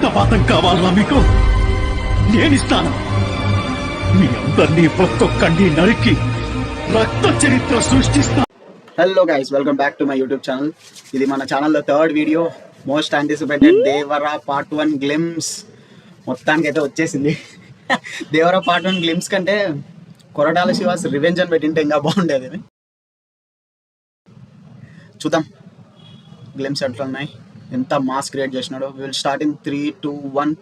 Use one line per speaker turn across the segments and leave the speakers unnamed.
రక్తపాతం కావాలా మీకు? నేనిస్తాను. మీ అందరినీ ఒక్కొక్కడిని నరికి రక్త చరిత్ర సృష్టిస్తా.
Hello guys, welcome back to my YouTube channel. ఇది మన ఛానల్లో third video, most anticipated Devara part 1 glimpse. మొత్తానికి అయితే వచ్చేసింది. దేవరా పార్ట్ 1 గ్లిమ్స్ కంటే కొరటాల శివాస్ రివెంజ్ అని పెట్టింటే ఇంకా బాగుండేది. చూద్దాం గ్లిమ్స్ ఎట్లా ఉన్నాయి, ఎంత మాస్ క్రియేట్ చేసినాడో. Will start in 3, 2, 1.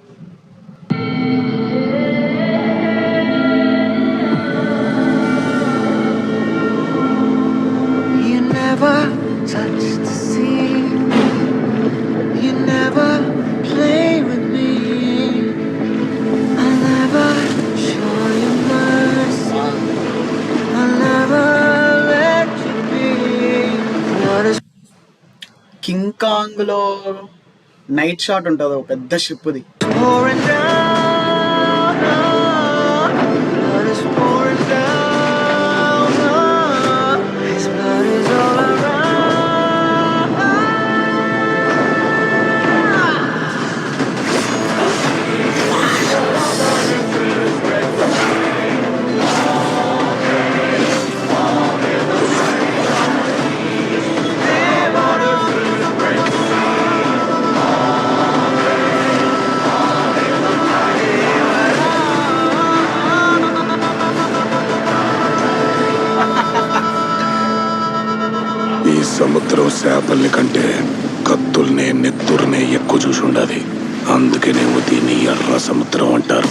Touch the sea. You never play with me. I'll never show you mercy. I'll never let you be. What is
king Kong లో నైట్ షాట్ ఉంటుంది, ఒక పెద్ద షిప్ది.
pouring down? What is pouring down? His blood is all around.
ఈ సముద్రం చేపల్ని కంటే కత్తుల్నే నెత్తుర్నే ఎక్కువ చూసి ఉండాలి. అందుకేనేమో దీన్ని ఎర్ర సముద్రం అంటారు.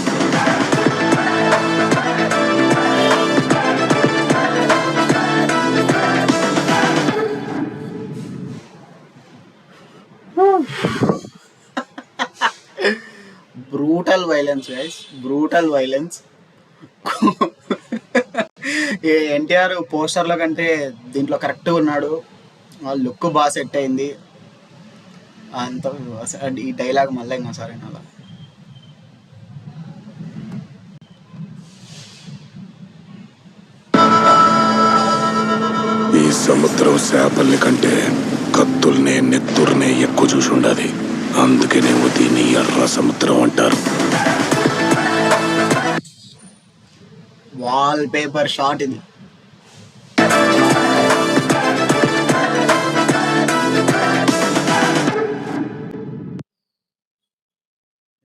Brutal violence guys, brutal violence. NTR పోస్టర్లో కంటే దీంట్లో కరెక్ట్గా ఉన్నాడు. ఆ లుక్ బాగా సెట్ అయింది. అంత ఈ డైలాగ్ మళ్ళీ ఇంకా సరే అలా.
ఈ సముద్రం చేపల్ని కంటే కత్తుల్నే నెత్తుర్నే ఎక్కువ చూసి ఉండాలి. అందుకేనేమో దీన్ని ఎర్ర సముద్రం అంటారు.
వాల్ పేపర్ షాట్ ఇది.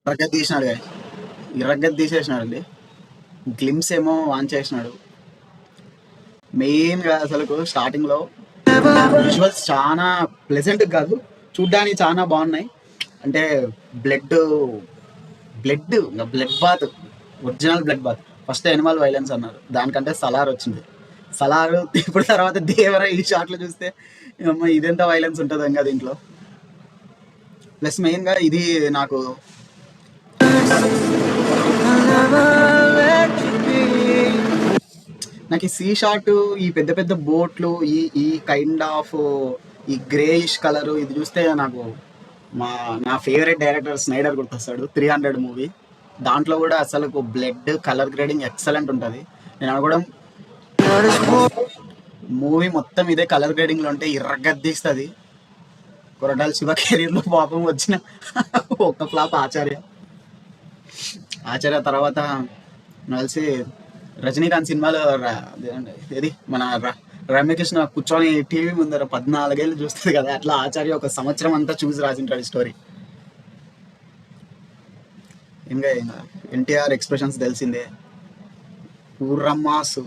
ఇరగ్గ తీసినాడు గాయ, ఇరగ్గ తీసేసినాడు. గ్లిమ్స్ ఏమో ఆన్ చేసినాడు. మెయిన్గా అసలు స్టార్టింగ్లో విజువల్స్ చాలా ప్లెజెంట్ కాదు, చూడ్డానికి చాలా బాగున్నాయి. అంటే blood bath, original blood bath. First animal violence అన్నారు, దానికంటే సలార్ వచ్చింది. సలార్ ఇప్పుడు తర్వాత దేవరా. ఈ షాట్లో చూస్తే ఇదెంత వైలెన్స్ ఉంటుంది ఇంకా దీంట్లో. ప్లస్ మెయిన్గా ఇది నాకు ఈ సీ షాట్, ఈ పెద్ద పెద్ద బోట్లు, ఈ కైండ్ ఆఫ్ ఈ గ్రేయిష్ కలరు, ఇది చూస్తే నాకు నా ఫేవరెట్ డైరెక్టర్ స్నైడర్ గుర్తొస్తాడు. 300 మూవీ, దాంట్లో కూడా అసలు బ్లడ్ కలర్ గ్రేడింగ్ ఎక్సలెంట్ ఉంటుంది. నేను అనుకోవడం మూవీ మొత్తం ఇదే కలర్ గ్రేడింగ్లో ఉంటే ఇర్రగద్దీస్తుంది. కొరటాల శివ కెరీర్లో పాపం వచ్చిన ఒక్క ఫ్లాప్ ఆచార్య తర్వాత కలిసి రజనీకాంత్ సినిమాలో ఏది మన రమ్యకృష్ణ కూర్చొని టీవీ ముందర 14 ఏళ్ళు చూస్తుంది కదా, అట్లా ఆచార్య ఒక సంవత్సరం అంతా చూసి రాసింటాడు స్టోరీ. ఇంకా ఎన్టీఆర్ ఎక్స్ప్రెషన్స్ తెలిసిందే, పూర్రమ్మాసు.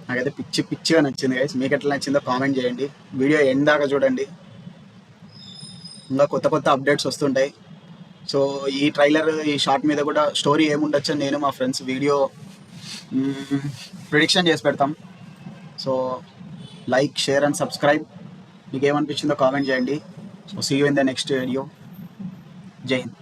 నాకైతే పిచ్చిగా నచ్చింది గైస్. మీకు ఎట్లా నచ్చిందో కామెంట్ చేయండి. వీడియో ఎండ్ దాకా చూడండి, ఇంకా కొత్త అప్డేట్స్ వస్తుంటాయి. సో ఈ ట్రైలర్, ఈ షార్ట్ మీద కూడా స్టోరీ ఏముండొచ్చు అని నేను మా ఫ్రెండ్స్ వీడియో ప్రిడిక్షన్ చేసి పెడతాం. So like, share and subscribe. మీకు ఏమనిపించిందో కామెంట్ చేయండి. So see you in the next video. జై హింద్.